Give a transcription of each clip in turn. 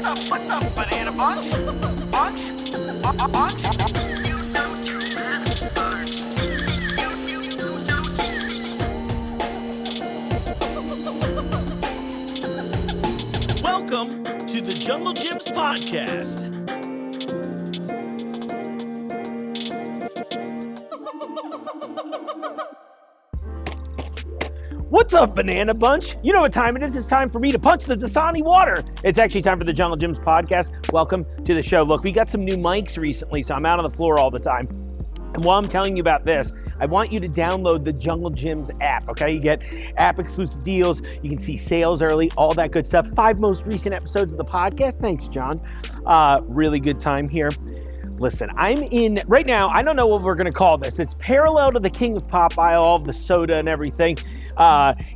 What's up, banana bunch? Bunch? Bunch? Welcome to the Junglejims podcast. What's up, Banana Bunch? You know what time it is. It's time for me to punch the Dasani water. It's actually time for the Junglejims podcast. Welcome to the show. Look, we got some new mics recently, so I'm out on the floor all the time. And while I'm telling you about this, I want you to download the Junglejims app, okay? You get app-exclusive deals. You can see sales early, all that good stuff. 5 most recent episodes of the podcast. Thanks, John. Really good time here. Listen, I'm in, right now, I don't know what we're going to call this. It's parallel to the King of Pop aisle, all of the soda and everything.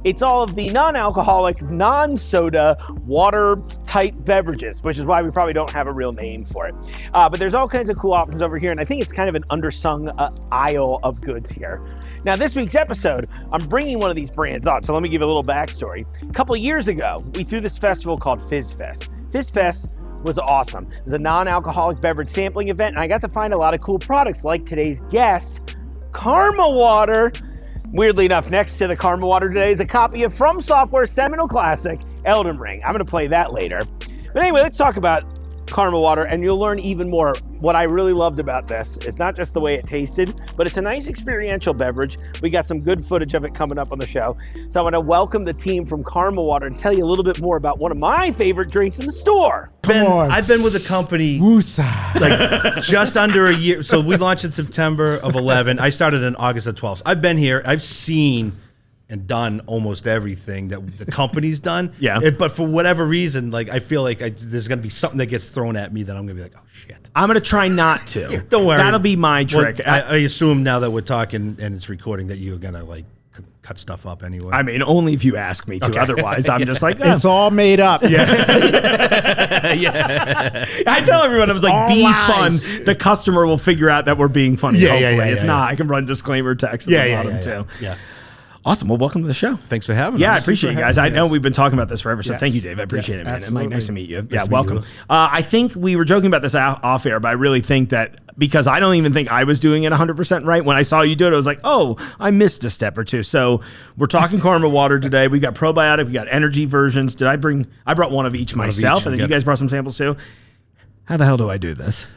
It's all of the non-alcoholic, non-soda, water-type beverages, which is why we probably don't have a real name for it. But there's all kinds of cool options over here, and I think it's kind of an undersung aisle of goods here. Now, this week's episode, I'm bringing one of these brands on, so let me give you a little backstory. A couple years ago, we threw this festival called FizzFest. FizzFest was awesome. It was a non-alcoholic beverage sampling event, and I got to find a lot of cool products like today's guest, Karma Water. Weirdly enough, next to the Karma Water today is a copy of From Software's seminal classic, Elden Ring. I'm going to play that later. But anyway, let's talk about Karma Water, and you'll learn even more. What I really loved about this is not just the way it tasted, but it's a nice experiential beverage. We got some good footage of it coming up on the show. So I want to welcome the team from Karma Water to tell you a little bit more about one of my favorite drinks in the store. I've been with the company like just under a year. So we launched in September of 11. I started in August of 12. So I've been here. I've seen and done almost everything that the company's done. Yeah. But for whatever reason, like I feel like there's going to be something that gets thrown at me that I'm going to be like, oh, shit. I'm going to try not to. Don't worry. That'll be my trick. Well, I assume now that we're talking and it's recording that you're going to like cut stuff up anyway. I mean, only if you ask me to. Okay. Otherwise, I'm just like, it's all made up. Yeah. Yeah. I tell everyone, I was like, be lies. Fun. The customer will figure out that we're being funny. Yeah, hopefully. yeah, If not, I can run disclaimer text at the bottom too. Yeah. Awesome. Well, welcome to the show. Thanks for having us. Yeah, I appreciate you guys. I know we've been talking about this forever, so thank you, Dave. I appreciate it, man. Absolutely. Nice to meet you. Nice to welcome. I think we were joking about this off air, but I really think that because I don't even think I was doing it 100% right. When I saw you do it, I was like, oh, I missed a step or two. So we're talking Karma Water today. We got probiotic. We got energy versions. I brought one of each myself, and then you guys brought some samples too. How the hell do I do this?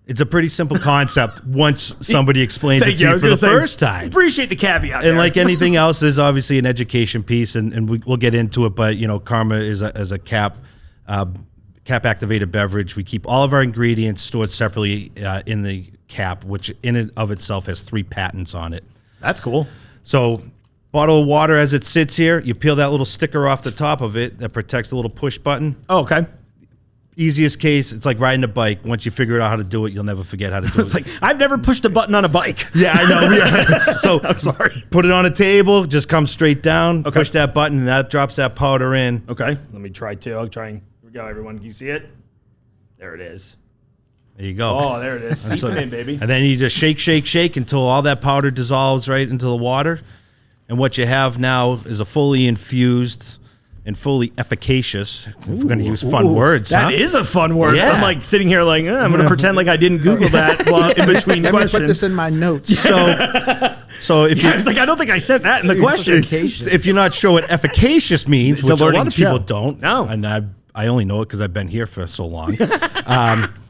It's a pretty simple concept once somebody explains it to you for the first time. Appreciate the caveat. And like anything else, there's obviously an education piece, and we'll get into it. But you know, Karma is a cap activated beverage. We keep all of our ingredients stored separately in the cap, which in and of itself has 3 patents on it. That's cool. So, bottle of water as it sits here, you peel that little sticker off the top of it that protects the little push button. Oh, okay. Easiest case, it's like riding a bike. Once you figure out how to do it, you'll never forget how to do it. It's like, I've never pushed a button on a bike. Yeah, I know. Yeah. So I'm sorry. Put it on a table, just come straight down, push that button, and that drops that powder in. Okay, let me try too. I'll try and, here we go, everyone. Can you see it? There it is. There you go. Oh, there it is. Seeping in, baby. And then you just shake, shake, shake until all that powder dissolves right into the water. And what you have now is a fully infused and fully efficacious, if we're going to use fun words. That is a fun word. Yeah. I'm like sitting here like, I'm going to pretend like I didn't Google that while in between Let questions. me put this in my notes. So if you, I was like, I don't think I said that in the questions. if you're not sure what efficacious means, It's which a lot learning of people show. don't, No. and I only know it because I've been here for so long,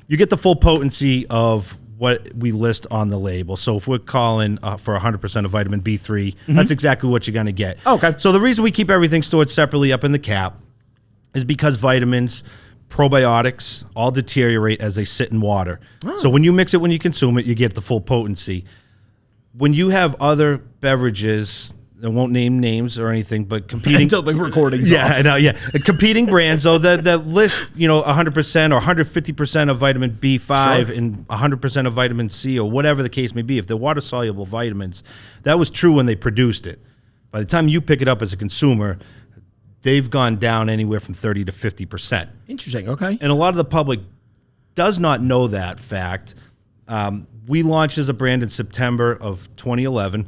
you get the full potency of what we list on the label. So if we're calling for 100% of vitamin B3, that's exactly what you're going to get. Okay. So the reason we keep everything stored separately up in the cap is because vitamins, probiotics, all deteriorate as they sit in water. Oh. So when you mix it, when you consume it, you get the full potency. When you have other beverages, I won't name names or anything, but competing until the recording's yeah, off. I know, yeah. Competing brands, though, that list, 100% or 150% of vitamin B5 and 100% of vitamin C or whatever the case may be. If they're water-soluble vitamins, that was true when they produced it. By the time you pick it up as a consumer, they've gone down anywhere from 30 to 50%. Interesting, okay. And a lot of the public does not know that fact. We launched as a brand in September of 2011.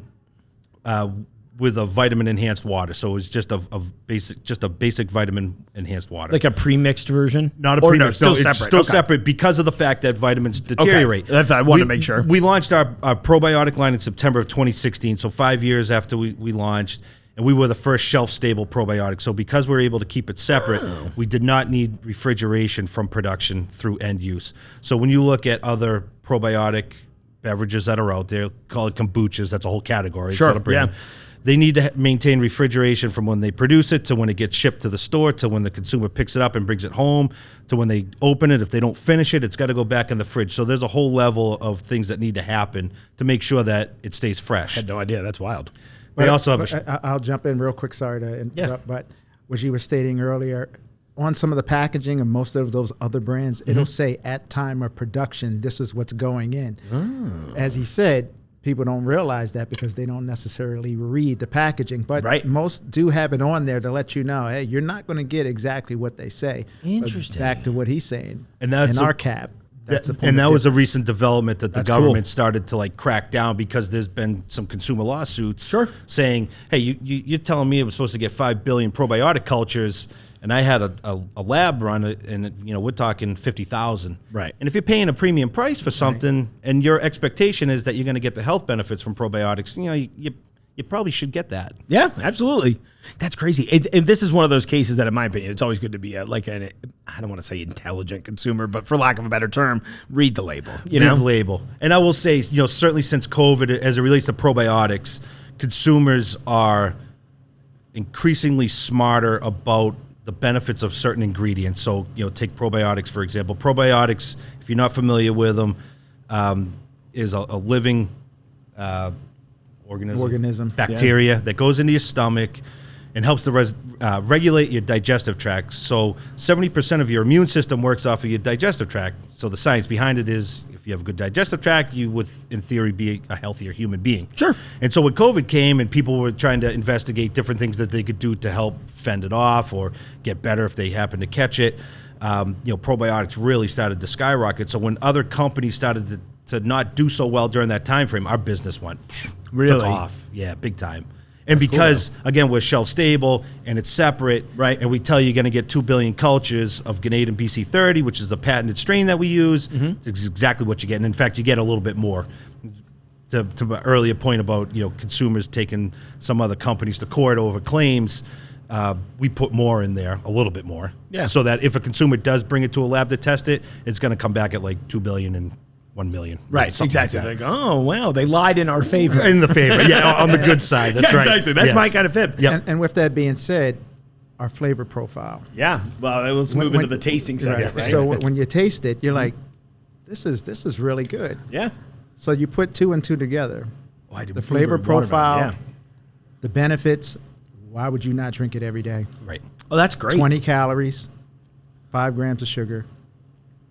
with a vitamin enhanced water. So it's just a basic vitamin enhanced water. Like a pre-mixed version? Not a Or premix. no, It's separate. still Okay. separate because of the fact that vitamins deteriorate. Okay. I wanted to make sure. We launched our probiotic line in September of 2016, so 5 years after we launched, and we were the first shelf-stable probiotic. So because we were able to keep it separate, we did not need refrigeration from production through end use. So when you look at other probiotic beverages that are out there, call it kombuchas, that's a whole category. It's Sure, not a brand. yeah. They need to maintain refrigeration from when they produce it to when it gets shipped to the store to when the consumer picks it up and brings it home to when they open it. If they don't finish it, it's got to go back in the fridge. So there's a whole level of things that need to happen to make sure that it stays fresh. I had no idea. That's wild. They also have I'll jump in real quick. Sorry to interrupt, but what you were stating earlier, on some of the packaging of most of those other brands, it'll say at time of production, this is what's going in. As he said, people don't realize that because they don't necessarily read the packaging, but Right. most do have it on there to let you know, hey, you're not going to get exactly what they say. But Interesting. back to what he's saying, And that's in a- our cap. That's the point and of that was a difference. recent development that the That's government cool. started to like crack down because there's been some consumer lawsuits Sure. saying, hey, you're telling me I was supposed to get 5 billion probiotic cultures and I had a lab run it and we're talking 50,000. Right. And if you're paying a premium price for something and your expectation is that you're going to get the health benefits from probiotics, you probably should get that. Yeah, absolutely. That's crazy. And this is one of those cases that, in my opinion, it's always good to be I don't want to say intelligent consumer, but for lack of a better term, read the label. You know, Read the label. And I will say, certainly since COVID, as it relates to probiotics, consumers are increasingly smarter about the benefits of certain ingredients. So, take probiotics, for example. Probiotics, if you're not familiar with them, is a living organism, bacteria that goes into your stomach and helps to regulate your digestive tract. So 70% of your immune system works off of your digestive tract. So the science behind it is if you have a good digestive tract, you would, in theory, be a healthier human being. Sure. And so when COVID came and people were trying to investigate different things that they could do to help fend it off or get better if they happen to catch it, probiotics really started to skyrocket. So when other companies started to not do so well during that time frame, our business took Really? off. Yeah, big time. And because, again, we're shelf stable and it's separate, Right. and we tell you you're going to get 2 billion cultures of Ganade and BC30, which is the patented strain that we use, it's exactly what you get. And in fact, you get a little bit more. To my earlier point about consumers taking some other companies to court over claims, we put more in there, a little bit more, so that if a consumer does bring it to a lab to test it, it's going to come back at like 2 billion and 1 million. right? Something Exactly. like Like, oh wow, they lied in our favor. that. In the favor, on the good side. That's yeah, right. exactly. That's Yes. my kind of fib. Yep. And with that being said, our flavor profile. Yeah. Well, let's move into the tasting segment, right? So when you taste it, you're like, this is really good. yeah. So you put 2 and 2 together. Oh, I did The flavor blueberry watermelon, profile, Yeah. the benefits. Why would you not drink it every day? Right. Oh, that's great. 20 calories, 5 grams of sugar.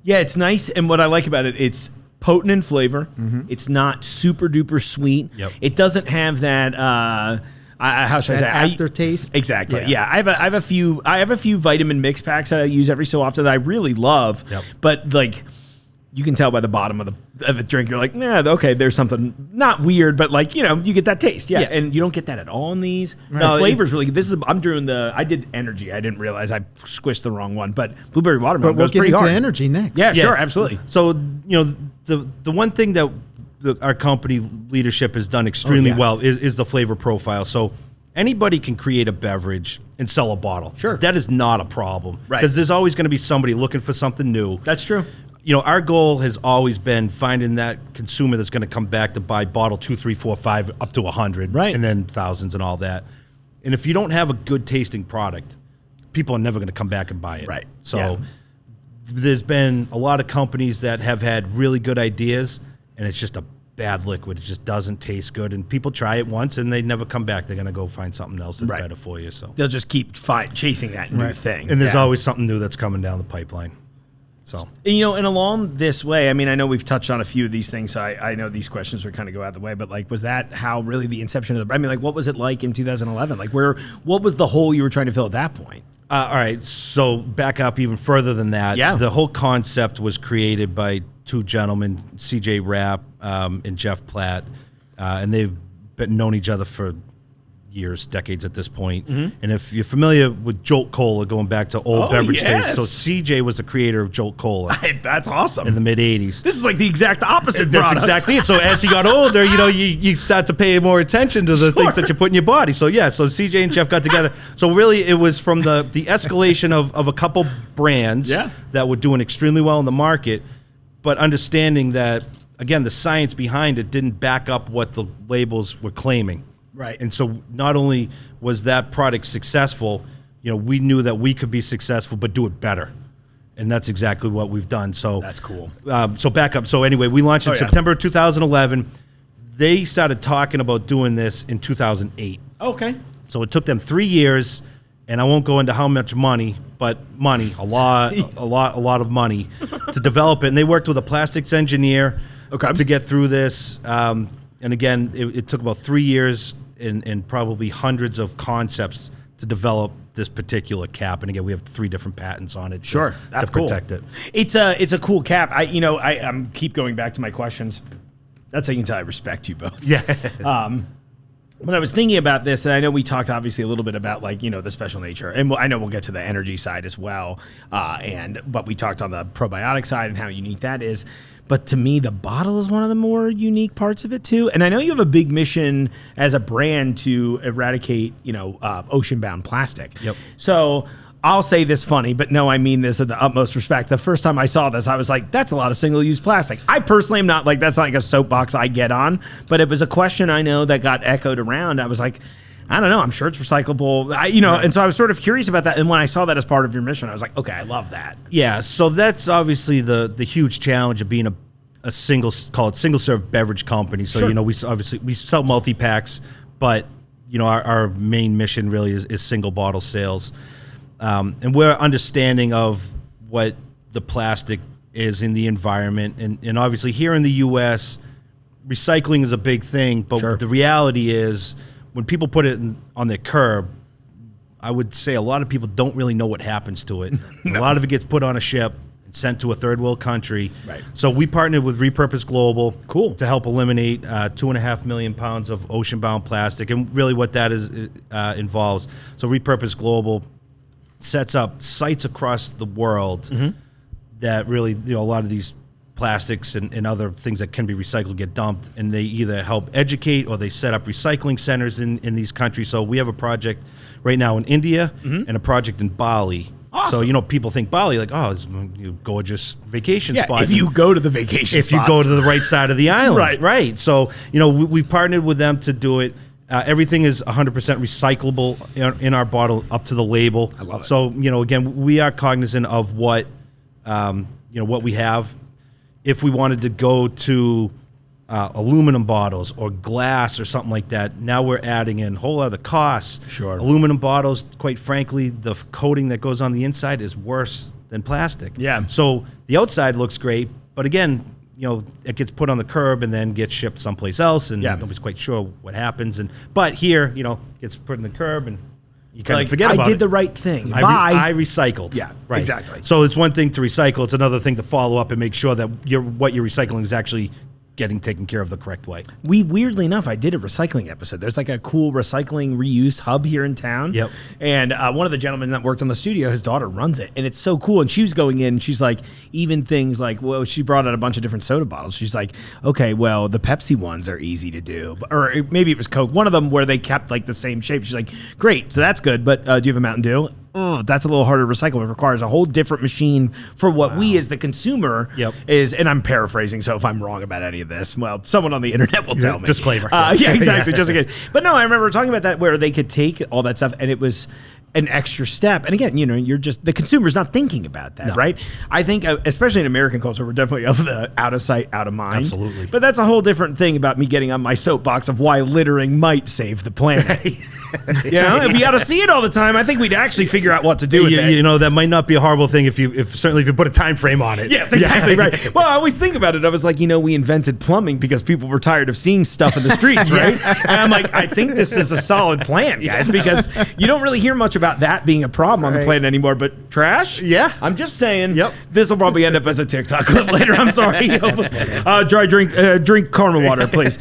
Yeah, it's nice, and what I like about it, it's potent in flavor. It's not super duper sweet. Yep. It doesn't have that. How should I That say? aftertaste. Exactly. Yeah. I have a few vitamin mix packs that I use every so often that I really love. Yep. But like, you can tell by the bottom of the drink, you're like, nah, okay, there's something not weird, but like, you get that taste. Yeah. Yeah. And you don't get that at all in these. No, The flavor's really good. I'm doing I did energy. I didn't realize I squished the wrong one, but blueberry watermelon But we'll goes get pretty into hard. energy next. Yeah, Yeah. sure, absolutely. So, the one thing that our company leadership has done extremely well is the flavor profile. So anybody can create a beverage and sell a bottle. Sure. That is not a problem. Right. Because there's always going to be somebody looking for something new. That's true. Our goal has always been finding that consumer that's going to come back to buy bottle 2, 3, 4, 5, up to 100, Right. and then thousands and all that. And if you don't have a good tasting product, people are never going to come back and buy it. Right. So Yeah. there's been a lot of companies that have had really good ideas, and it's just a bad liquid. It just doesn't taste good, and people try it once and they never come back. They're going to go find something else that's Right. better for you. So, They'll just keep chasing that new thing. and there's Yeah. always something new that's coming down the pipeline. So. And along this way, I mean, I know we've touched on a few of these things, so I know these questions are kind of go out the way, but like, was that how really the inception of what was it like in 2011? Like, what was the hole you were trying to fill at that point? All right, so back up even further than that. Yeah. The whole concept was created by 2 gentlemen, CJ Rapp and Jeff Platt, and they've known each other for decades at this point. And if you're familiar with Jolt Cola, going back to old beverage days, so CJ was the creator of Jolt Cola That's awesome. in the mid '80s. This is like the exact opposite That's product. exactly it. So as he got older, you start to pay more attention to the things that you put in your body. So so CJ and Jeff got together. So really, it was from the escalation of a couple brands that were doing extremely well in the market, but understanding that, again, the science behind it didn't back up what the labels were claiming. Right. And so not only was that product successful, we knew that we could be successful, but do it better. And that's exactly what we've done. So That's cool. So back up. So anyway, we launched in September 2011. They started talking about doing this in 2008. Okay. So it took them 3 years, and I won't go into how much money, but money, a lot of money to develop it. And they worked with a plastics engineer to get through this. And again, it took about 3 years and probably hundreds of concepts to develop this particular cap. And again, we have 3 different patents on it to protect it. It's a cool cap. I'm keep going back to my questions. That's how you can tell I respect you both. Yeah. When I was thinking about this, and I know we talked obviously a little bit about the special nature, and I know we'll get to the energy side as well. But we talked on the probiotic side and how unique that is. But to me, the bottle is one of the more unique parts of it too. And I know you have a big mission as a brand to eradicate, ocean-bound plastic. Yep. So I'll say this funny, but no, I mean this in the utmost respect. The first time I saw this, I was like, that's a lot of single-use plastic. I personally am not that's not like a soapbox I get on, but it was a question I know that got echoed around. I was like, I don't know. I'm sure it's recyclable, and so I was sort of curious about that. And when I saw that as part of your mission, I was like, okay, I love that. Yeah. So that's obviously the huge challenge of being a single-serve beverage company. So, we sell multi-packs, but, our main mission really is single bottle sales. And we're understanding of what the plastic is in the environment. And obviously here in the U.S., recycling is a big thing, but the reality is when people put it on their curb, I would say a lot of people don't really know what happens to it. A lot of it gets put on a ship and sent to a third world country. Right. So we partnered with Repurpose Global to help eliminate 2.5 million pounds of ocean-bound plastic, and really what that involves. So Repurpose Global sets up sites across the world that really, a lot of these plastics and other things that can be recycled get dumped, and they either help educate or they set up recycling centers in these countries. So we have a project right now in India and a project in Bali. Awesome. So, people think Bali, like, it's a gorgeous vacation spot. If you go to the vacation If you go to the right side of the island. Right. So, we've partnered with them to do it. Everything is 100% recyclable in our bottle up to the label. I love it. So, again, we are cognizant of what we have. If we wanted to go to aluminum bottles or glass or something like that, now we're adding in whole other costs. Sure. Aluminum bottles, quite frankly, the coating that goes on the inside is worse than plastic. Yeah. So the outside looks great, but again, it gets put on the curb and then gets shipped someplace else, and nobody's quite sure what happens. But here, gets put in the curb, and you kind of forget about it. I did the right thing. I recycled. Yeah, right. exactly. So it's one thing to recycle; it's another thing to follow up and make sure that what you're recycling is actually getting taken care of the correct way. Weirdly enough, I did a recycling episode. There's like a cool recycling reuse hub here in town. Yep. And one of the gentlemen that worked on the studio, his daughter runs it, and it's so cool. And she was going in, and she's like, even things like, she brought out a bunch of different soda bottles. She's like, okay, well, the Pepsi ones are easy to do, or maybe it was Coke. One of them where they kept like the same shape. She's like, great, so that's good. But do you have a Mountain Dew? Oh, that's a little harder to recycle. It requires a whole different machine for what we as the consumer is. And I'm paraphrasing, so if I'm wrong about any of this, well, someone on the internet will tell me. Disclaimer. Yeah, exactly. Just in case. But no, I remember talking about that where they could take all that stuff, and it was an extra step. And again, you're just, the consumer's not thinking about that, right? I think, especially in American culture, we're definitely of the out of sight, out of mind. Absolutely. But that's a whole different thing about me getting on my soapbox of why littering might save the planet. If we got to see it all the time, I think we'd actually figure out what to do with it. That might not be a horrible thing if you put a time frame on it. Yes, exactly, right. Well, I always think about it. I was like, we invented plumbing because people were tired of seeing stuff in the streets, right? And I'm like, I think this is a solid plan, guys, because you don't really hear much about about that being a problem on the planet anymore, but trash? Yeah. I'm just saying. Yep. This will probably end up as a TikTok clip later. I'm sorry. Drink caramel water, please.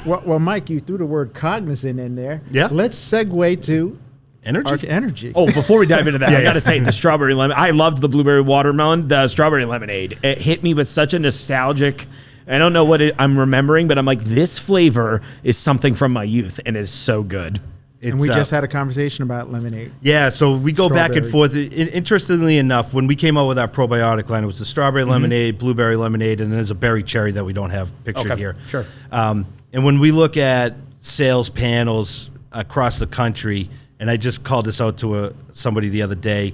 Well, Mike, you threw the word cognizant in there. Yeah. Let's segue to Energy. energy. Oh, before we dive into that, I got to say the strawberry lemon. I loved the blueberry watermelon, the strawberry lemonade. It hit me with such a nostalgic. I don't know what I'm remembering, but I'm like, this flavor is something from my youth, and it is so good. And we just had a conversation about lemonade. Yeah, so we go back and Strawberry. forth. Interestingly enough, when we came out with our probiotic line, it was the strawberry lemonade, blueberry lemonade, and there's a berry cherry that we don't have pictured here. Sure. And when we look at sales panels across the country, and I just called this out to somebody the other day,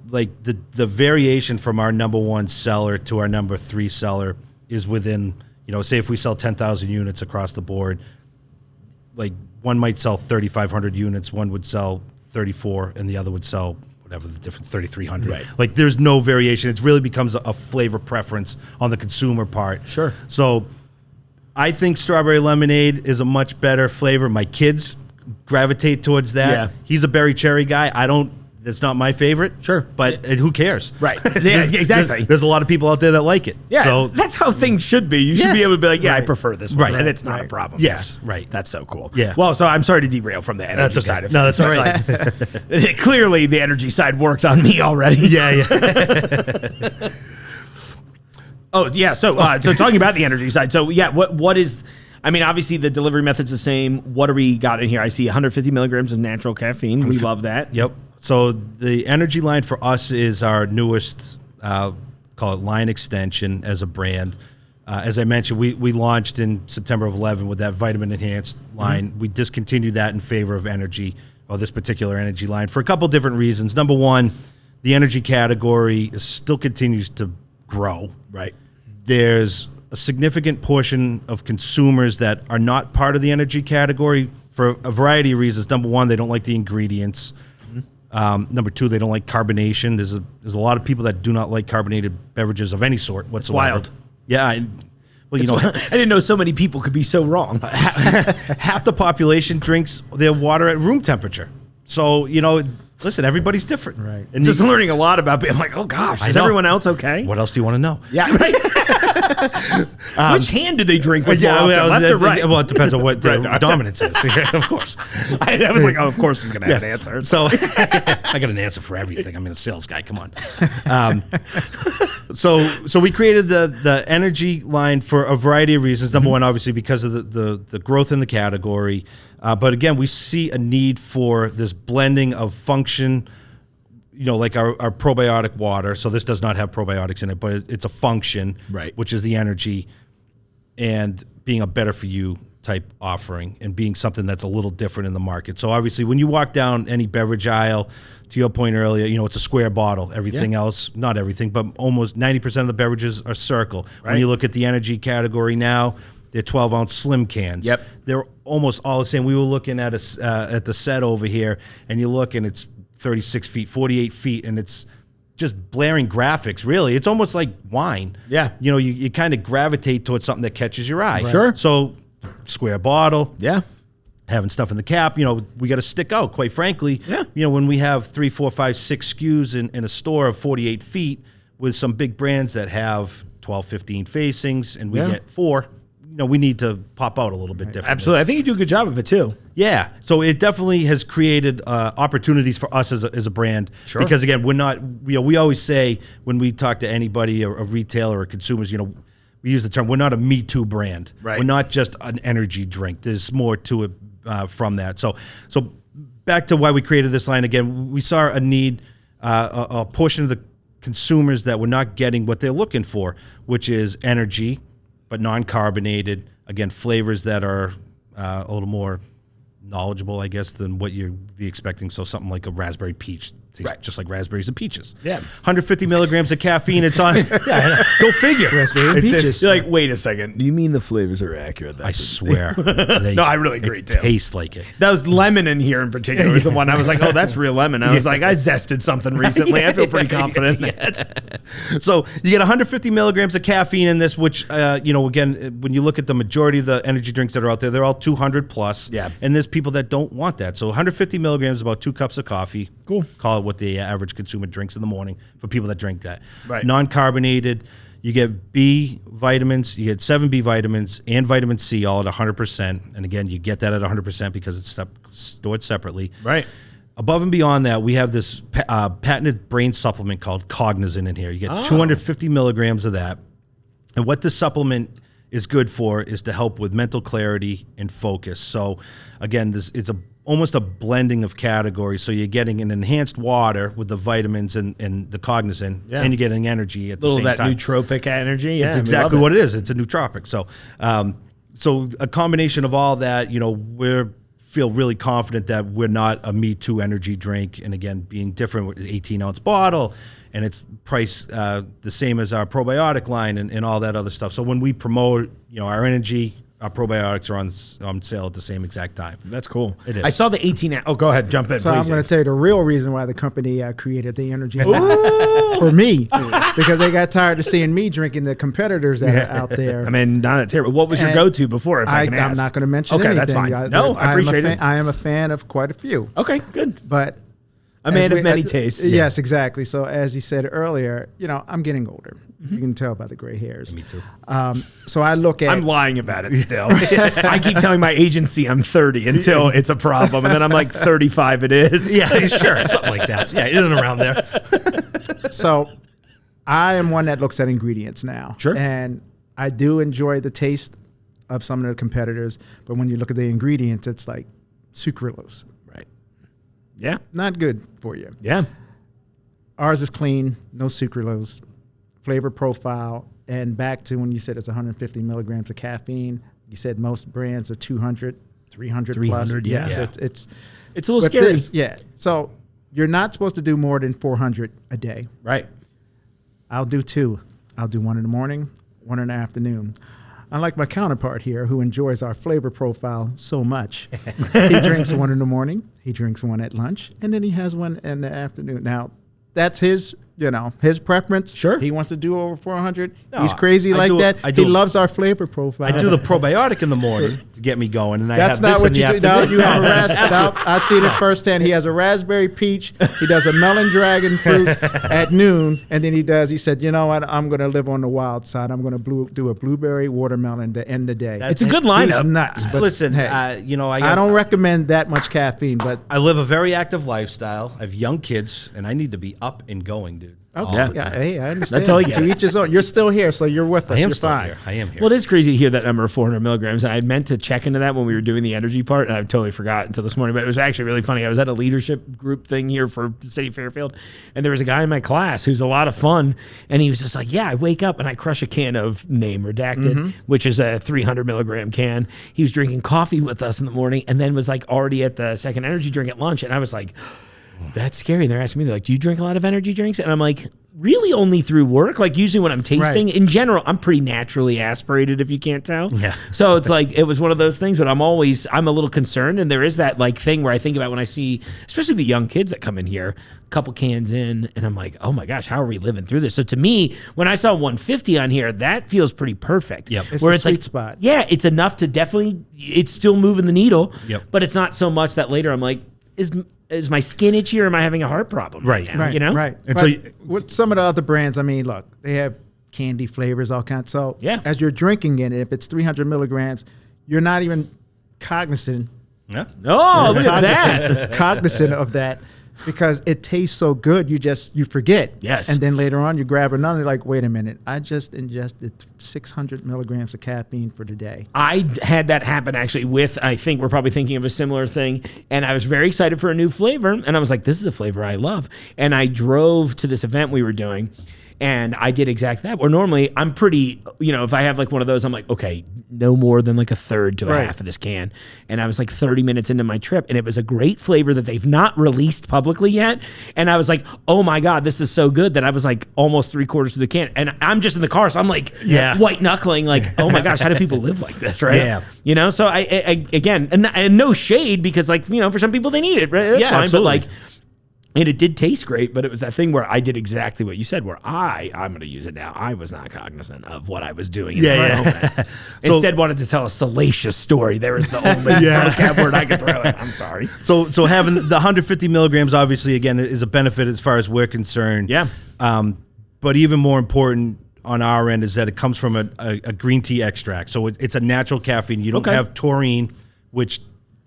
like the variation from our number one seller to our number three seller is within, say if we sell 10,000 units across the board, like one might sell 3,500 units, one would sell 34, and the other would sell whatever the difference, 3,300. Right. Like there's no variation. It really becomes a flavor preference on the consumer part. Sure. So I think strawberry lemonade is a much better flavor. My kids gravitate towards that. Yeah. He's a berry cherry guy. That's not my favorite. Sure. But who cares? Right. Yeah, exactly. There's a lot of people out there that like it. Yeah, So that's how things should be. You should be Yes. able to be like, yeah, I Right. prefer this one, Right. and it's not a Right. problem. Yes. Yeah. Right. That's so cool. Yeah. Well, so I'm sorry to derail from the energy That's okay. side of No, things. that's all right. Like, clearly, the energy side worked on me already. yeah. Oh, yeah. So talking about the energy side. So yeah, what is? I mean, obviously the delivery method's the same. What do we got in here? I see 150 milligrams of natural caffeine. We love that. Yep. So the energy line for us is our newest, call it line extension as a brand. As I mentioned, we launched in September of 11 with that vitamin enhanced line. We discontinued that in favor of energy, or this particular energy line, for a couple different reasons. Number one, the energy category still continues to grow. Right. There's a significant portion of consumers that are not part of the energy category for a variety of reasons. Number one, they don't like the ingredients. Number two, they don't like carbonation. There's a lot of people that do not like carbonated beverages of any sort whatsoever. wild. Yeah. I didn't know so many people could be so wrong. half the population drinks their water at room temperature. So, listen, everybody's different. Right. And Just learning a lot about. I'm like, oh gosh, is know. everyone else okay? what else do you want to know? Yeah. Right. Which hand do they drink with? Yeah, more often, left or right? Well, it depends on what their Right. dominance is. Yeah, of course. I was like, oh, of course he's gonna have an answer. So I got an answer for everything. I'm a sales guy. Come on. So we created the energy line for a variety of reasons. Number one, obviously, because of the growth in the category. But again, we see a need for this blending of function, like our probiotic water. So this does not have probiotics in it, but it's a function, Right. which is the energy, and being a better for you type offering and being something that's a little different in the market. So obviously when you walk down any beverage aisle, to your point earlier, it's a square bottle. Everything else, not everything, but almost 90% of the beverages are circle. When Right. you look at the energy category now, they're 12-ounce slim cans. Yep. They're almost all the same. We were looking at at the set over here, and you look and it's 36 feet, 48 feet, and it's just blaring graphics, really. It's almost like wine. Yeah. You kind of gravitate towards something that catches your eye. Sure. So square bottle, Yeah. having stuff in the cap, we got to stick out, quite frankly. Yeah. When we have 3, 4, 5, 6 SKUs in a store of 48 feet with some big brands that have 12, 15 facings, and we Yeah. get 4, we need to pop out a little bit differently. Absolutely. I think you do a good job of it too. Yeah, so it definitely has created opportunities for us as a brand. Sure. Because again, we're not. We always say when we talk to anybody, a retailer or consumers, we use the term, we're not a Me Too brand. Right. We're not just an energy drink. There's more to it from that. So back to why we created this line again. We saw a need, a portion of the consumers that were not getting what they're looking for, which is energy, but non-carbonated. Again, flavors that are a little more knowledgeable, I guess, than what you'd be expecting. So something like a raspberry peach Tastes just like raspberries and peaches. Yeah. 150 milligrams of caffeine. It's on. Go figure. Raspberry and peaches. You're like, wait a second. Do you mean the flavors are accurate? I swear. No, I really agree, it too. tastes like it. That was lemon in here in particular was the one I was like, oh, that's real lemon. I was like, I zested something recently. I feel pretty confident in that. So you get 150 milligrams of caffeine in this, which, again, when you look at the majority of the energy drinks that are out there, they're all 200 plus. Yeah. And there's people that don't want that. So 150 milligrams is about 2 cups of coffee. Cool. Call it what the average consumer drinks in the morning for people that drink that. Right. Non-carbonated. You get B vitamins, you get 7 B vitamins and vitamin C all at 100%. And again, you get that at 100% because it's stored separately. Right. Above and beyond that, we have this patented brain supplement called Cognizin in here. You get 250 milligrams of that. And what this supplement is good for is to help with mental clarity and focus. So again, it's almost a blending of categories. So you're getting an enhanced water with the vitamins and the Cognizin, and you're getting energy at the same time. That nootropic energy. Yeah, it's exactly what it is. It's a nootropic. So, so a combination of all that, we feel really confident that we're not a Me Too energy drink. And again, being different with an 18-ounce bottle, and it's priced the same as our probiotic line and all that other stuff. So when we promote, our energy, our probiotics are on sale at the same exact time. That's cool. It is. I saw the 18. Oh, go ahead. Jump in, So please. I'm going to tell you the real reason why the company created the energy for me, because they got tired of seeing me drinking the competitors that are out there. I mean, not terrible. What was your And go-to before, if I can ask? I'm not going to mention Okay, anything. that's fine. No, I appreciate it. I am a fan of quite a few. Okay, good. But A man of many tastes. Yes, exactly. So as you said earlier, I'm getting older. You can tell by the gray hairs. Me too. So I look at. I'm lying about it still. I keep telling my agency I'm 30 until it's a problem, and then I'm like 35 it is. Yeah, sure. Something like that. Yeah, in and around there. So I am one that looks at ingredients now. Sure. And I do enjoy the taste of some of the competitors, but when you look at the ingredients, it's like sucralose. Right. Yeah. Not good for you. Yeah. Ours is clean, no sucralose, flavor profile, and back to when you said it's 150 milligrams of caffeine. You said most brands are 200, 300 plus. 300, yeah. So Yeah. it's It's a little but scary. yeah. So you're not supposed to do more than 400 a day. Right. I'll do 2. I'll do 1 in the morning, 1 in the afternoon. Unlike my counterpart here, who enjoys our flavor profile so much, he drinks 1 in the morning, he drinks 1 at lunch, and then he has 1 in the afternoon. Now, that's his, his preference. Sure. He wants to do over 400. No, He's crazy I like do- that. I do- He loves our flavor profile. I do the probiotic in the morning to get me going, and That's I have not this what in you the do. No, afternoon. you have a raspberry. I've seen it firsthand. He has a raspberry peach. He does a melon dragon fruit at noon, and then he said, you know what? I'm going to live on the wild side. I'm going to do a blueberry watermelon to end the day. It's a good lineup. He's nuts. But Listen, hey, I don't recommend that much caffeine, but I live a very active lifestyle. I have young kids, and I need to be up and going, dude. okay. Yeah. Yeah, hey, I understand. That's all you get. To each his own. You're still here, so you're with us. I am You're still fine. here. I am here. Well, it is crazy to hear that number of 400 milligrams. And I meant to check into that when we were doing the energy part, and I totally forgot until this morning. But it was actually really funny. I was at a leadership group thing here for the city of Fairfield, and there was a guy in my class who's a lot of fun, and he was just like, yeah, I wake up and I crush a can of name redacted, which is a 300 milligram can. He was drinking coffee with us in the morning and then was like already at the second energy drink at lunch. And I was like, that's scary. And they're asking me, they're like, do you drink a lot of energy drinks? And I'm like, really only through work. Like usually when I'm tasting, in general, I'm pretty naturally aspirated, if you can't tell. Yeah. So it's like, it was one of those things, but I'm a little concerned. And there is that like thing where I think about when I see, especially the young kids that come in here, a couple cans in, and I'm like, oh my gosh, how are we living through this? So to me, when I saw 150 on here, that feels pretty perfect. Yep. It's Where the it's sweet like, spot. yeah, it's enough to definitely, it's still moving the needle. Yep. But it's not so much that later I'm like, is my skin itchy or am I having a heart problem right now? Right, You know? right. And But so with some of the other brands, I mean, look, they have candy flavors, all kinds. So Yeah. as you're drinking it, if it's 300 milligrams, you're not even cognizant Yeah. Oh, look at that. cognizant of that because it tastes so good. You forget. Yes. And then later on, you grab another. You're like, wait a minute, I just ingested 600 milligrams of caffeine for today. I had that happen actually with, I think we're probably thinking of a similar thing. And I was very excited for a new flavor. And I was like, this is a flavor I love. And I drove to this event we were doing. And I did exactly that. Where normally I'm pretty, if I have like one of those, I'm like, okay, no more than like a third to a half of this can. And I was like 30 minutes into my trip, and it was a great flavor that they've not released publicly yet. And I was like, oh my God, this is so good that I was like almost 3/4 of the can. And I'm just in the car, so I'm like white knuckling, like, oh my gosh, how do people live like this, right? Yeah. So I again, and no shade, because like, for some people they need it, right? That's fine, absolutely. but like, and it did taste great, but it was that thing where I did exactly what you said, where I'm going to use it now. I was not cognizant of what I was doing in the moment. Instead, wanted to tell a salacious story. There is the only vocab word I could throw in. I'm sorry. So having the 150 milligrams, obviously, again, is a benefit as far as we're concerned. Yeah. But even more important on our end is that it comes from a green tea extract. So it's a natural caffeine. You don't have taurine, which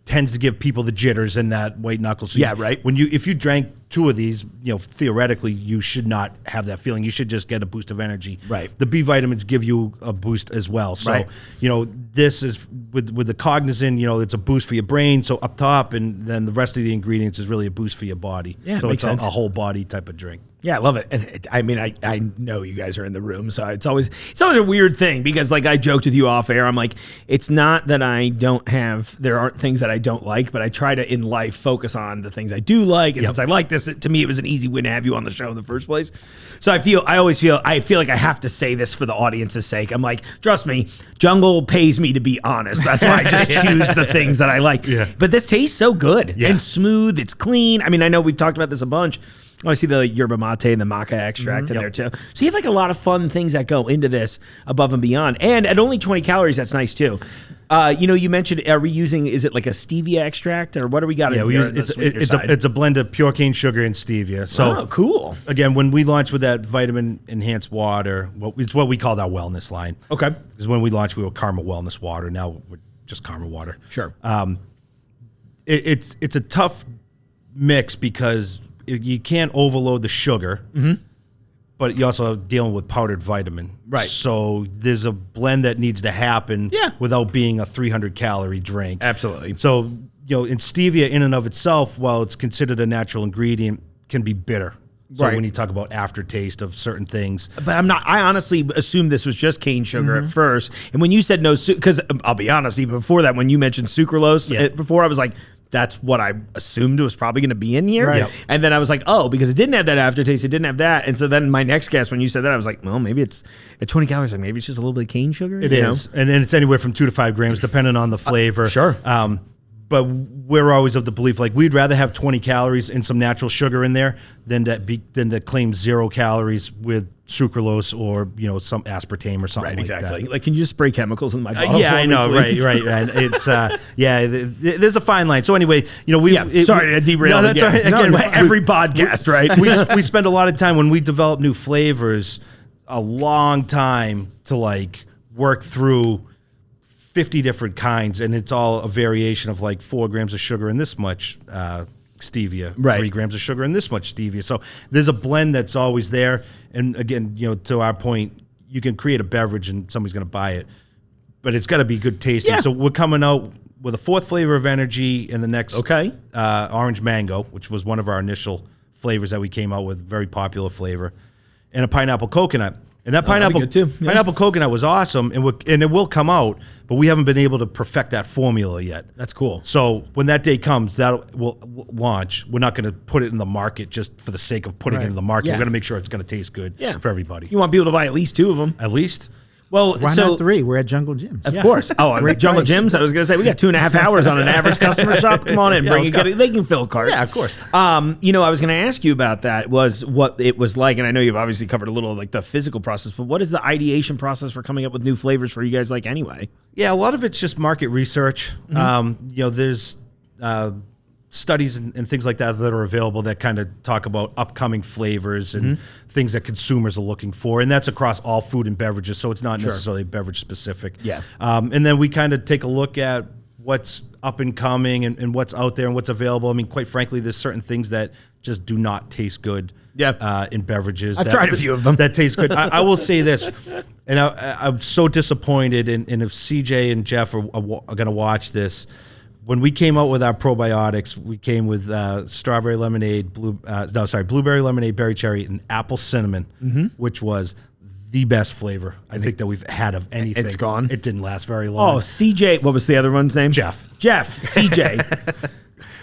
tends to give people the jitters and that white knuckle. So right. If you drank 2 of these, theoretically you should not have that feeling. You should just get a boost of energy. Right. The B vitamins give you a boost as well. So this is with the Cognizin, it's a boost for your brain. So up top, and then the rest of the ingredients is really a boost for your body. Yeah, so makes it's sense. a whole body type of drink. Yeah, I love it. And I know you guys are in the room, so it's always a weird thing, because like I joked with you off air, I'm like, it's not that there aren't things that I don't like, but I try to in life focus on the things I do like. And since I like this, to me, it was an easy win to have you on the show in the first place. So I feel like I have to say this for the audience's sake. I'm like, trust me, Jungle pays me to be honest. That's why I just choose the things that I like. Yeah. But this tastes so good and smooth. It's clean. I mean, I know we've talked about this a bunch. Oh, I see the yerba mate and the maca extract in there too. So you have like a lot of fun things that go into this above and beyond. And at only 20 calories, that's nice too. You mentioned, are we using, is it like a stevia extract, or what do we got? Yeah, it's a blend of pure cane sugar and stevia. So cool. Again, when we launched with that vitamin enhanced water, it's what we called our wellness line. Okay. Because when we launched, we were Karma Wellness Water. Now we're just Karma Water. Sure. It's a tough mix because you can't overload the sugar, but you're also dealing with powdered vitamin. Right. So there's a blend that needs to happen without being a 300-calorie drink. Absolutely. So, in stevia in and of itself, while it's considered a natural ingredient, can be bitter. So when you talk about aftertaste of certain things. But I honestly assumed this was just cane sugar at first. And when you said no, because I'll be honest, even before that, when you mentioned sucralose before, I was like, that's what I assumed was probably going to be in here. Right. And then I was like, oh, because it didn't have that aftertaste, it didn't have that. And so then my next guess, when you said that, I was like, well, maybe it's at 20 calories, like maybe it's just a little bit of cane sugar. It is. And then it's anywhere from 2 to 5 grams, depending on the flavor. Sure. But we're always of the belief, like, we'd rather have 20 calories and some natural sugar in there than to claim 0 calories with sucralose or some aspartame or something like that. Like, can you just spray chemicals in my bottle? Yeah, I know. Right. It's there's a fine line. So anyway, sorry to derail. No, that's all right. Again, every podcast, right? we spend a lot of time when we develop new flavors, a long time to like work through 50 different kinds, and it's all a variation of like 4 grams of sugar and this much stevia, 3 grams of sugar and this much stevia. So there's a blend that's always there. And again, to our point, you can create a beverage and somebody's going to buy it, but it's got to be good tasting. Yeah. So we're coming out with a 4th flavor of energy in the next orange mango, which was one of our initial flavors that we came out with, very popular flavor, and a pineapple coconut. And that pineapple coconut was awesome, and it will come out, but we haven't been able to perfect that formula yet. That's cool. So when that day comes, that will launch. We're not going to put it in the market just for the sake of putting it in the market. Yeah. We're going to make sure it's going to taste good for everybody. You want people to buy at least 2 of them. At least. Well, why not 3? We're at Junglejims. Of course. Oh, Junglejims. I was going to say, we got 2.5 hours on an average customer shop. Come on in, bring it. They can fill a cart. Yeah, of course. I was going to ask you about that, was what it was like, and I know you've obviously covered a little of like the physical process, but what is the ideation process for coming up with new flavors for you guys like anyway? Yeah, a lot of it's just market research. There's studies and things like that are available that kind of talk about upcoming flavors and things that consumers are looking for, and that's across all food and beverages, so it's not necessarily beverage specific. Yeah. And then we kind of take a look at what's up and coming and what's out there and what's available. I mean, quite frankly, there's certain things that just do not taste good in beverages. I've tried a few of them. That taste good. I will say this, and I'm so disappointed, and if CJ and Jeff are going to watch this, when we came out with our probiotics, we came with strawberry lemonade, blueberry lemonade, berry cherry, and apple cinnamon, which was the best flavor I think that we've had of anything. It's gone? It didn't last very long. Oh, CJ, what was the other one's name? Jeff, CJ.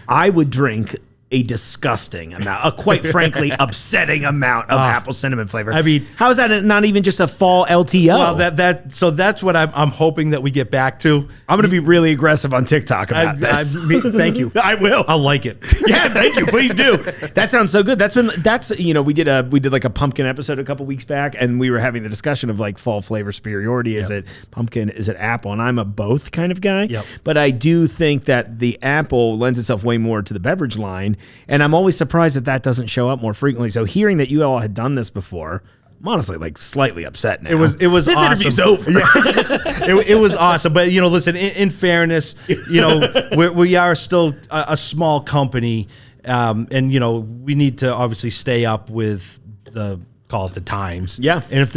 I would drink a disgusting amount, a quite frankly upsetting amount of apple cinnamon flavor. I mean, how is that not even just a fall LTO? Well, so that's what I'm hoping that we get back to. I'm going to be really aggressive on TikTok about this. Thank you. I will. I'll like it. Yeah, thank you. Please do. That sounds so good. We did like a pumpkin episode a couple weeks back, and we were having the discussion of like fall flavor superiority. Is it pumpkin? Is it apple? And I'm a both kind of guy. Yep. But I do think that the apple lends itself way more to the beverage line. And I'm always surprised that doesn't show up more frequently. So hearing that you all had done this before, I'm honestly like slightly upset now. It was this awesome. interview's over. Yeah. it was awesome. But listen, in fairness, we are still a small company, and we need to obviously stay up with the times. Yeah. And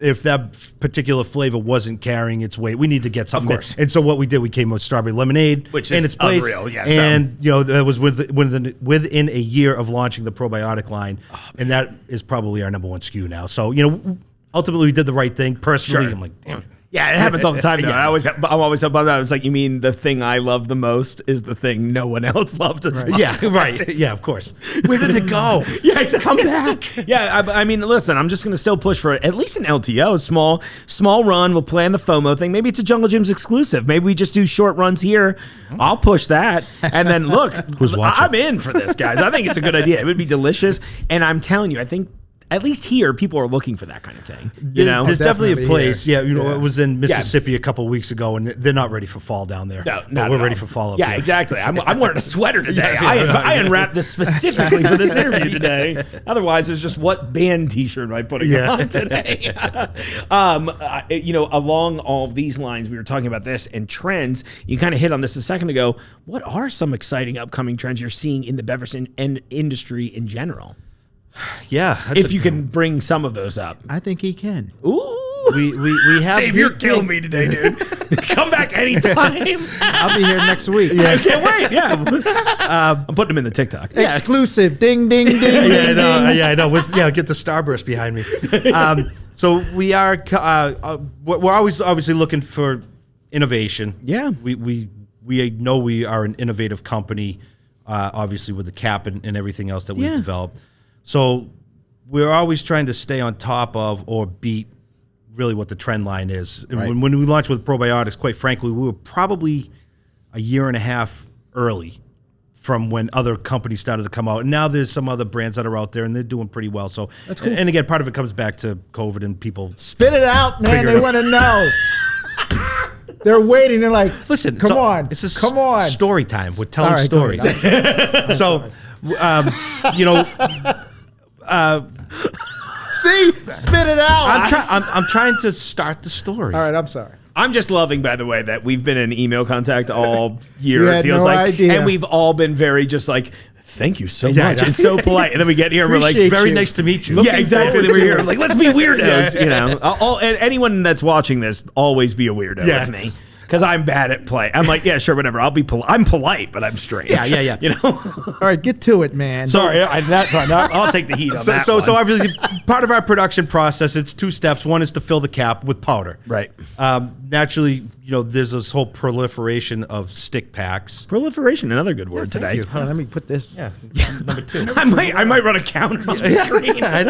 if that particular flavor wasn't carrying its weight, we need to get something. Of course. And so what we did, we came with strawberry lemonade, which in is its place, unreal. Yeah, and that was within a year of launching the probiotic line, and that is probably our number one SKU now. So ultimately we did the right thing. Personally, Sure. I'm like, damn it. Yeah, it happens all the time. Though. Yeah. I'm always so bummed out. I was like, you mean the thing I love the most is the thing no one else loved as much? Yeah, right. Yeah, of course. Where did it go? Yeah, exactly. Come back. Yeah, I mean, listen, I'm just going to still push for at least an LTO, small run. We'll plan the FOMO thing. Maybe it's a Junglejims exclusive. Maybe we just do short runs here. I'll push that. And then look, Who's watching? I'm in for this, guys. I think it's a good idea. It would be delicious. And I'm telling you, I think at least here, people are looking for that kind of thing. There's definitely a place. Here. Yeah, it was in Mississippi a couple of weeks ago, and they're not ready for fall down there. No, but we're ready for fall up Yeah, here. exactly. I'm wearing a sweater today. Yeah. I unwrapped this specifically for this interview today. Otherwise, it was just what band T-shirt am I putting on today? Along all of these lines, we were talking about this and trends. You kind of hit on this a second ago. What are some exciting upcoming trends you're seeing in the beverage industry in general? Yeah, If you can bring some of those up. I think he can. Ooh. we have. Dave, you're killing me today, dude. Come back anytime. I'll be here next week. I can't wait. Yeah. I'm putting him in the TikTok. Exclusive. Ding, ding, ding, ding, ding. I know. Get the starburst behind me. So we are. We're always obviously looking for innovation. Yeah. We know we are an innovative company. Obviously with the cap and everything else that we've developed. So we're always trying to stay on top of or beat really what the trend line is. Right. When we launched with probiotics, quite frankly, we were probably a year and a half early from when other companies started to come out. And now there's some other brands that are out there and they're doing pretty well. So that's cool. And again, part of it comes back to COVID and people. Spit it out, man. They want to know. They're waiting. They're like, listen, come on. It's a come on. Story time. We're telling All right, stories. So, see, spit it out. I'm trying to start the story. All right, I'm sorry. I'm just loving, by the way, that we've been in email contact all year, You it had feels no like. idea. And we've all been very just like, thank you so Yeah, much. I know. And so polite. And then we get here and we're like, Appreciate Very you. nice to meet you. yeah, exactly. forward We're to here. it. Like, let's be weirdos. And anyone that's watching this, always be a weirdo Yeah. with me. Because I'm bad at play. I'm like, yeah, sure, whatever. I'll be I'm polite, but I'm strange. Yeah. All right, get to it, man. Sorry, I'll take the heat on that So one. obviously, part of our production process, it's two steps. One is to fill the cap with powder. Right. Naturally, there's this whole proliferation of stick packs. Proliferation, another good word today. Hold on, let me put this. Yeah, number two. I might run a counter on the screen. I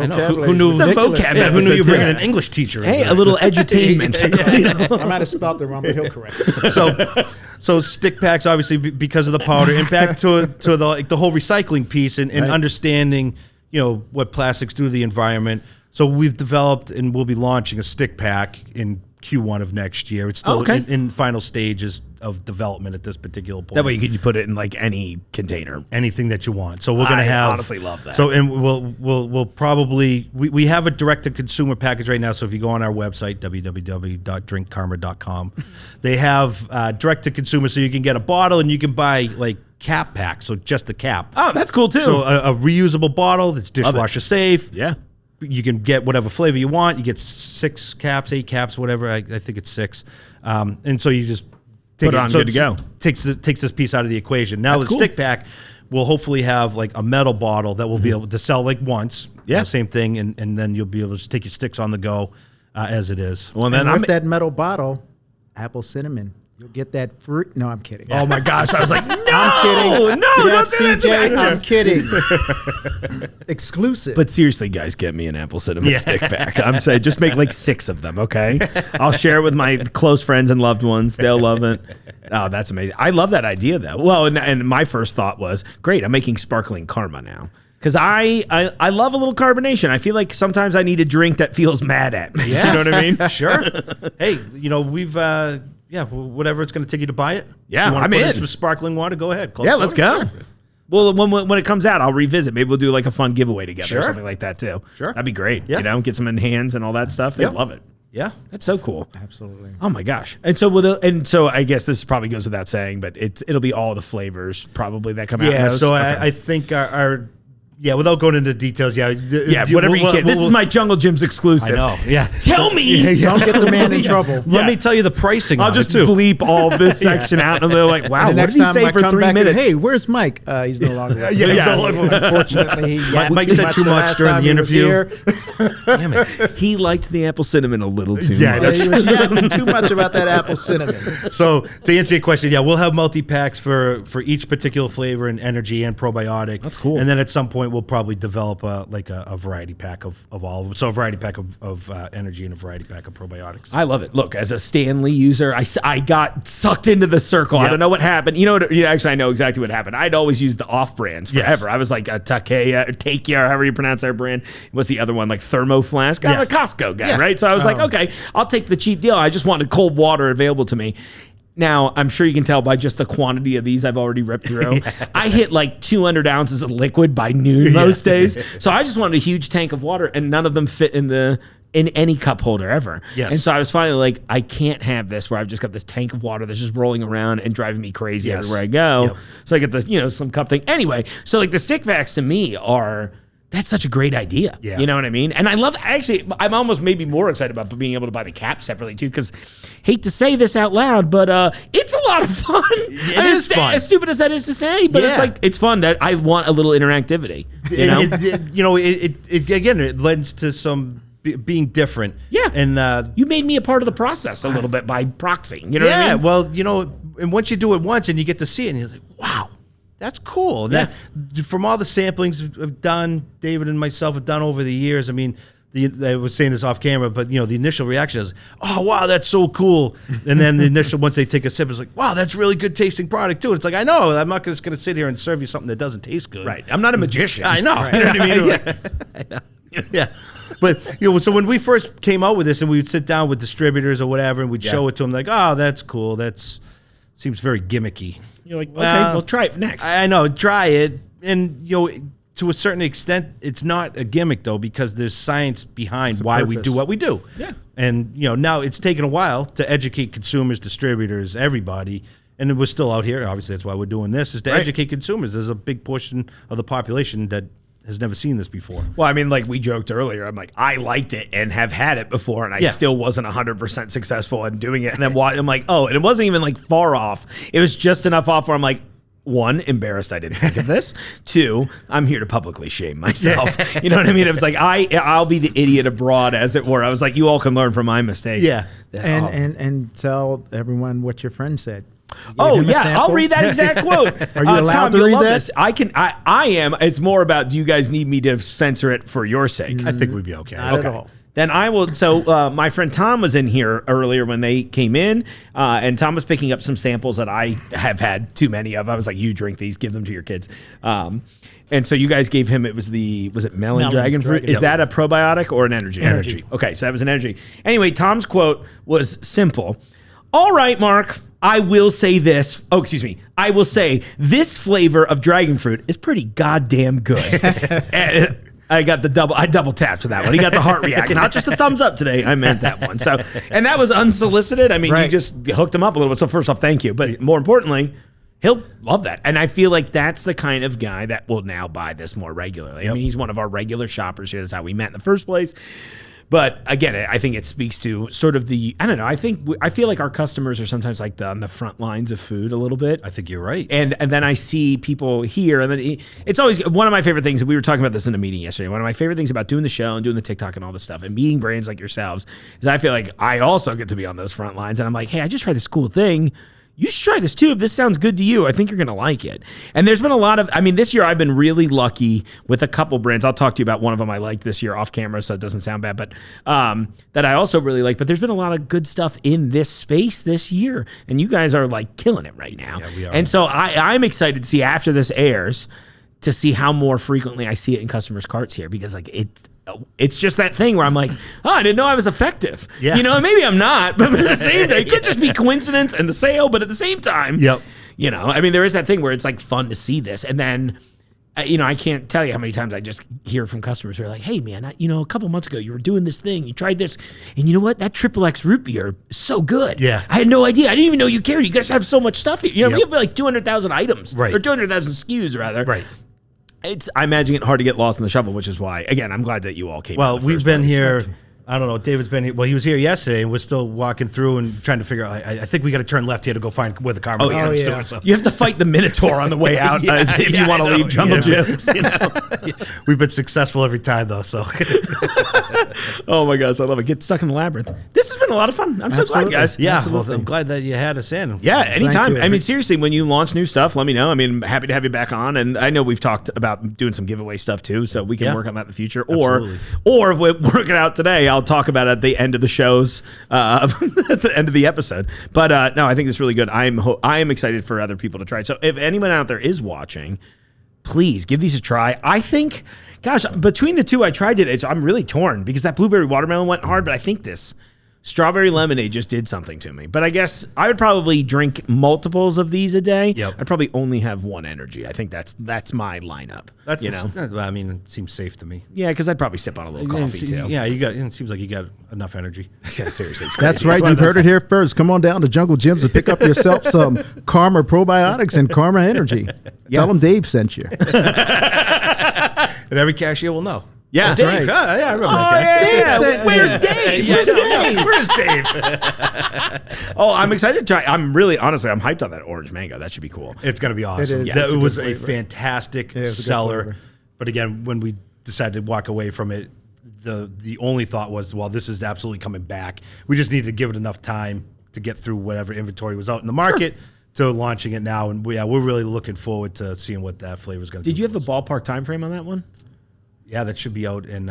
know. Who knew? It's a vocab Yeah, who knew you episode, bringing too. an English teacher? Hey, in a little edutainment. I might have spelled it wrong, but he'll correct it. So stick packs, obviously, because of the powder, and back to the whole recycling piece and understanding, what plastics do to the environment. So we've developed and we'll be launching a stick pack in Q1 of next year. It's still in final stages of development at this particular point. That way you can put it in like any container. Anything that you want. So we're going to have. I honestly love that. So and we'll probably we have a direct to consumer package right now. So if you go on our website www.drinkkarma.com, they have direct to consumer, so you can get a bottle and you can buy like cap packs. So just the cap. Oh, that's cool too. So a reusable bottle that's dishwasher safe. Yeah. You can get whatever flavor you want. You get 6 caps, 8 caps, whatever. I think it's 6. And so you just Put it on, good to go. Takes this piece out of the equation. Now That's the cool. stick pack will hopefully have like a metal bottle that will be able to sell like once. Yeah. Same thing, and then you'll be able to just take your sticks on the go as it is. Well, then And with that metal bottle, apple cinnamon. You'll get that fruit. No, I'm kidding. oh my gosh, I was like, no, I'm kidding. no, Yes, don't do that to me. CJ, I'm kidding. Exclusive. But seriously, guys, get me an apple cinnamon stick pack. I'm saying just make like 6 of them, okay? I'll share it with my close friends and loved ones. They'll love it. Oh, that's amazing. I love that idea, though. Well, and my first thought was, great, I'm making sparkling karma now. Because I love a little carbonation. I feel like sometimes I need a drink that feels mad at me. Do you know what I mean? Sure. Hey, we've whatever it's going to take you to buy it. Yeah, If you wanna I'm put in. some sparkling water. Go ahead. Club Yeah, soda, let's go. sure. Well, when it comes out, I'll revisit. Maybe we'll do like a fun giveaway together or Sure. something like that too. Sure. That'd be great. Yeah. Get some in hands and all that stuff. They Yep. love it. Yeah. That's so cool. Absolutely. Oh my gosh! And so I guess this probably goes without saying, but it'll be all the flavors probably that come out. Yeah. in those. So Okay. I think our without going into details, Whatever you can. This is my Junglejims exclusive. I know. Yeah. Tell me. Don't get the man in trouble. Let me tell you the pricing. I'll on just it, too. bleep all this section out, and they're like, "Wow, And the what next did he time say I for come 3 back minutes?" hey, where's Mike? He's no longer. Yeah, he's no longer- Unfortunately, he yapped Mike too said too the much last during time the he was interview. here. Damn it. He liked the apple cinnamon a little too Yeah, much. He was yapping too much about that apple cinnamon. So to answer your question, yeah, we'll have multi-packs for each particular flavor and energy and probiotic. That's cool. And then at some point we'll probably develop a variety pack of all of them. So a variety pack of energy and a variety pack of probiotics. I love it. Look, as a Stanley user, I got sucked into the circle. I Yep. don't know what happened. You know what? Actually, I know exactly what happened. I'd always used the off brands forever. Yes. I was like a Takia, or however you pronounce their brand. What's the other one? Like Thermo Flask. I'm Yeah. a Costco guy, Yeah. right? So I was like, okay, I'll take the cheap deal. I just wanted cold water available to me. Now, I'm sure you can tell by just the quantity of these I've already ripped through. I hit like 200 ounces of liquid by noon most days. So I just wanted a huge tank of water, and none of them fit in any cup holder ever. Yes. And so I was finally like, I can't have this where I've just got this tank of water that's just rolling around and driving me crazy Yes. everywhere I go. Yep. So I get the, some cup thing. Anyway, so like the stick packs to me that's such a great idea. Yeah. You know what I mean? And I'm almost maybe more excited about being able to buy the cap separately too, because hate to say this out loud, but it's a lot of fun. It is fun. As stupid as that is to say, but Yeah. it's fun that I want a little interactivity. You know? It lends to some being different. Yeah. And You made me a part of the process a little bit by proxy. You know what I mean? well, and once you do it once and you get to see it, and you're like, wow, that's cool. And Yeah. that, from all the samplings I've done, David and myself have done over the years, I mean, I was saying this off camera, but the initial reaction is, oh wow, that's so cool. And then the initial, once they take a sip, it's like, wow, that's really good tasting product too. It's like, I know, I'm not just going to sit here and serve you something that doesn't taste good. Right. I'm not a magician. I know. You know what I mean? Yeah. Yeah. But so when we first came out with this and we would sit down with distributors or whatever and we'd show it to them like, oh, that's cool. Seems very gimmicky. You're like, okay, well, try it next. I know, try it. And to a certain extent, it's not a gimmick though, because there's science behind why we purpose. do what we do. Yeah. And now it's taken a while to educate consumers, distributors, everybody. And we're still out here. Obviously, that's why we're doing this, is to educate consumers. There's a big portion of the population that has never seen this before. Well, I mean, like we joked earlier, I'm like, I liked it and have had it before, and I still wasn't 100% successful in doing it. And then I'm like, oh, and it wasn't even like far off. It was just enough off where I'm like, 1, embarrassed I didn't think of this. 2, I'm here to publicly shame myself. You know what I mean? It was like, I'll be the idiot abroad, as it were. I was like, you all can learn from my mistakes. Yeah. And tell everyone what your friend said. Oh Give him a yeah, I'll sample. read that exact quote. Are you allowed Tom, to you'll read love that? this. I am. It's more about, do you guys need me to censor it for your sake? I think we'd be okay. Not at all. Then I will. So my friend Tom was in here earlier when they came in, and Tom was picking up some samples that I have had too many of. I was like, "You drink these, give them to your kids." And so you guys gave him. Was it melon dragon fruit? dragon Is fruit. that a probiotic or an energy? Energy. Okay, so that was an energy. Anyway, Tom's quote was simple. All right, Mark. I will say this. Oh, excuse me. I will say this flavor of dragon fruit is pretty goddamn good. And I double tapped to that one. He got the heart reaction, not just a thumbs up today. I meant that one. So, and that was unsolicited. I mean, you Right. just hooked him up a little bit. So first off, thank you. But more importantly, he'll love that. And I feel like that's the kind of guy that will now buy this more regularly. I mean, he's one of our regular shoppers here. That's how we met in the first place. But again, I think it speaks to sort of I don't know. I feel like our customers are sometimes like on the front lines of food a little bit. I think you're right. And then I see people here, and then it's always one of my favorite things. And we were talking about this in a meeting yesterday. One of my favorite things about doing the show and doing the TikTok and all this stuff and meeting brands like yourselves is I feel like I also get to be on those front lines. And I'm like, hey, I just tried this cool thing. You should try this too. If this sounds good to you, I think you're going to like it. And there's been a lot of, this year I've been really lucky with a couple brands. I'll talk to you about one of them I liked this year off camera, so it doesn't sound bad, but that I also really like. But there's been a lot of good stuff in this space this year. And you guys are like killing it right now. Yeah, we are. And so I'm excited to see after this airs to see how more frequently I see it in customers' carts here, because like it's just that thing where I'm like, I didn't know I was effective. Yeah. Maybe I'm not, but at the same time, it could just be coincidence and the sale, but at the same time, Yep. there is that thing where it's like fun to see this. And then, I can't tell you how many times I just hear from customers who are like, hey man, a couple months ago you were doing this thing, you tried this, and you know what? That XXX root beer is so good. Yeah. I had no idea. I didn't even know you cared. You guys have so much stuff here. We Yep. have like 200,000 items, Right. or 200,000 SKUs rather. Right. I imagine it hard to get lost in the shuffle, which is why, again, I'm glad that you all came. Well, in the we've first been place. here. I don't know. David's been here. Well, he was here yesterday, and we're still walking through and trying to figure out. I think we got to turn left here to go find where the Karma is. yeah. in the yeah. store, so. You have to fight the Minotaur on the way out if you want to leave Jungle Gyms. We've been successful every time, though. So, Oh my gosh, I love it. Get stuck in the labyrinth. This has been a lot of fun. I'm so glad, Absolutely. guys. yeah. Absolutely. Well, I'm glad that you had us in. Yeah, anytime. you. Seriously, when you launch new stuff, let me know. Happy to have you back on. And I know we've talked about doing some giveaway stuff too, so we can Yeah. work on that in the future. Absolutely. Or if we work it out today, I'll talk about it at the end of the shows, at the end of the episode. But no, I think it's really good. I am excited for other people to try it. So if anyone out there is watching, please give these a try. I think, gosh, between the two I tried it, I'm really torn because that blueberry watermelon went hard, but I think this strawberry lemonade just did something to me. But I guess I would probably drink multiples of these a day. Yep. I'd probably only have one energy. I think that's my lineup. That's you know. it seems safe to me. Yeah, because I'd probably sip on a little coffee too. Yeah, it seems like you got enough energy. Yeah, seriously. It's That's crazy. right. It's one You've of heard those it here first. Come on down to Jungle Gyms and pick up yourself some Karma Probiotics and Karma Energy. Tell them Dave sent you. And every cashier will know. Yeah. Dave. right. Yeah, I remember Oh, that guy. yeah. sent Where's me. Dave? Yeah, Where's Dave? Oh, I'm excited to try. I'm hyped on that orange mango. That should be cool. It's going to be awesome. It is. That It's a was good a flavor. fantastic it was a good seller. flavor. But again, when we decided to walk away from it, the only thought was, well, this is absolutely coming back. We just needed to give it enough time to get through whatever inventory was out in the market to launching it now. And we're really looking forward to seeing what that flavor is going to do. Did you have a ballpark time frame on that one? Yeah, that should be out in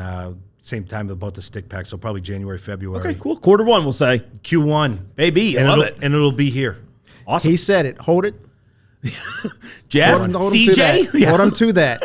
same time about the stick pack, so probably January, February. Okay, cool. Q1, we'll say. Q1. Baby, I and love it'll, it. And it'll be here. Awesome. He said it. Hold it. Jeff, Hold him to CJ. that. Yeah. Hold him to that.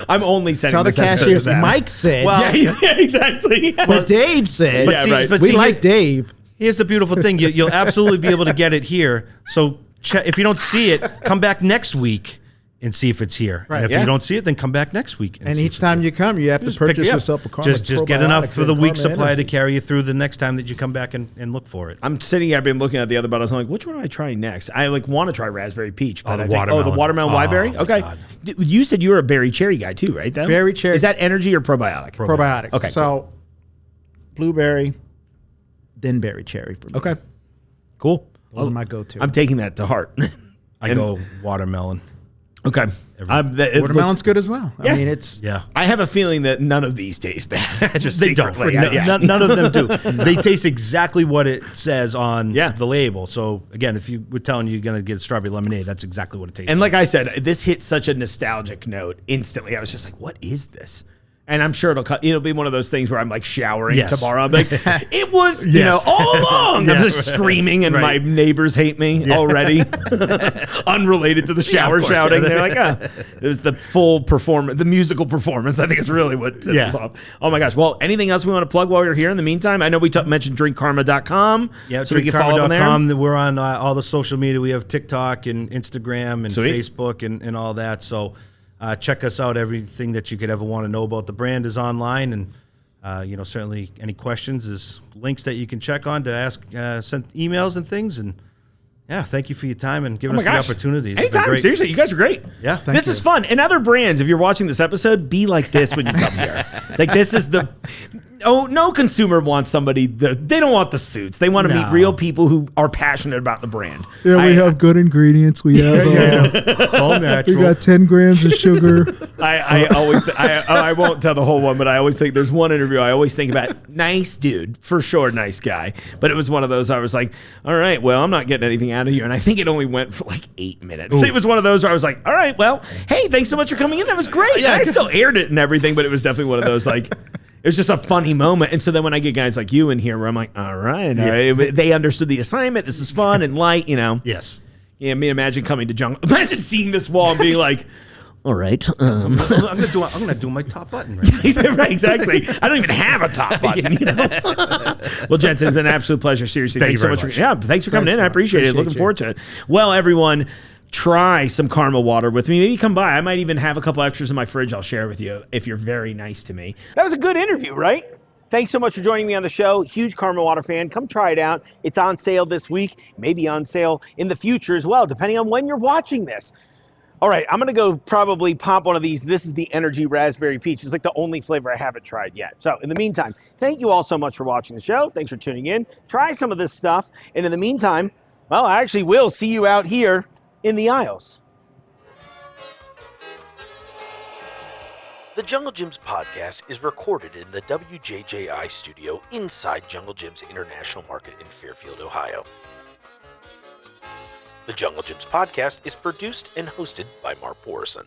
I'm only sending Tell the this episode cashiers. to them. Mike said. Well, Yeah, exactly. but Dave said. But Yeah, see, right. but we see, like Dave. Here's the beautiful thing. You'll absolutely be able to get it here. So if you don't see it, come back next week and see if it's here. Right. And if Yeah. you don't see it, then come back next week. And see if each it's time here. you come, you have to Just pick purchase it up. yourself a Karma Just get enough for the Probiotics week and Karma supply to Energy. carry you through the next time that you come back and look for it. I'm sitting here, I've been looking at the other bottles. I'm like, which one am I trying next? I want to try raspberry peach. But the I think, watermelon. the watermelon Oh, wiberry? my Okay. God. You said you were a berry cherry guy too, right? Though? Berry cherry. Is that energy or probiotic? Probiotic. Okay, So, blueberry, then berry cherry for me. Okay. Cool. Those are my go-to. I'm taking that to heart. I go watermelon. Okay. Watermelon's good as well. Yeah. I mean, it's Yeah. I have a feeling that none of these taste bad. Just They don't. secretly. No- Yeah. None of them do. They taste exactly what it says on Yeah. the label. So again, if you were telling you you're going to get strawberry lemonade, that's exactly what it tastes And like. like I said, this hit such a nostalgic note instantly. I was just like, what is this? And I'm sure it'll be one of those things where I'm like showering Yes. tomorrow. I'm like, it was, Yes. all along. Yeah. I'm just screaming and Right. my neighbors hate me already. Unrelated to the shower course, shouting. yeah. They're like, it was the full performance, the musical performance, I think is really what tipped us off. Oh my gosh. Well, anything else we want to plug while you're here in the meantime? I know we mentioned drinkkarma.com. Yeah, so we can follow up on there. drinkkarma.com. We're on all the social media. We have TikTok and Instagram and Sweet. Facebook and all that. So check us out. Everything that you could ever want to know about the brand is online. And, certainly any questions, there's links that you can check on to ask, send emails and things. And Yeah, thank you for your time and giving Oh us my the gosh. opportunities. It's been Anytime, great. seriously, you guys are great. Yeah. This is fun. And other brands, if you're watching this episode, be like this when you come here. Like this is the... Oh, no consumer wants somebody... They don't want the suits. They want to meet real people who are passionate about the brand. Yeah, we have good ingredients. We have All natural. we got 10 grams of sugar. I always... I won't tell the whole one, but I always think... There's one interview I always think about. Nice dude. For sure, nice guy. But it was one of those I was like, all right, well, I'm not getting anything out of you. And I think it only went for like 8 minutes. Ooh. It was one of those where I was like, all right, well, hey, thanks so much for coming in. That was great. Yeah, I still aired it and everything, but it was definitely one of those like... It was just a funny moment. And so then when I get guys like you in here where I'm like, all right, they understood the assignment. This is fun and light, you know. Yes. Yeah, imagine coming to Jungle. Imagine seeing this wall and being like, all right. I'm gonna do my top button right now. Right, exactly. I don't even have a top button, you know. Well, gents, it's been an absolute pleasure. Seriously, thanks so much. Thanks for coming in. I appreciate it. Looking forward to it. Well, everyone, try some caramel water with me. Maybe come by. I might even have a couple extras in my fridge I'll share with you if you're very nice to me. That was a good interview, right? Thanks so much for joining me on the show. Huge caramel water fan. Come try it out. It's on sale this week, maybe on sale in the future as well, depending on when you're watching this. All right, I'm gonna go probably pop one of these. This is the Energy Raspberry Peach. It's like the only flavor I haven't tried yet. So in the meantime, thank you all so much for watching the show. Thanks for tuning in. Try some of this stuff. And in the meantime, well, I actually will see you out here in the aisles. The Jungle Gyms podcast is recorded in the WJJI studio inside Jungle Gyms International Market in Fairfield, Ohio. The Jungle Gyms podcast is produced and hosted by Mark Borison.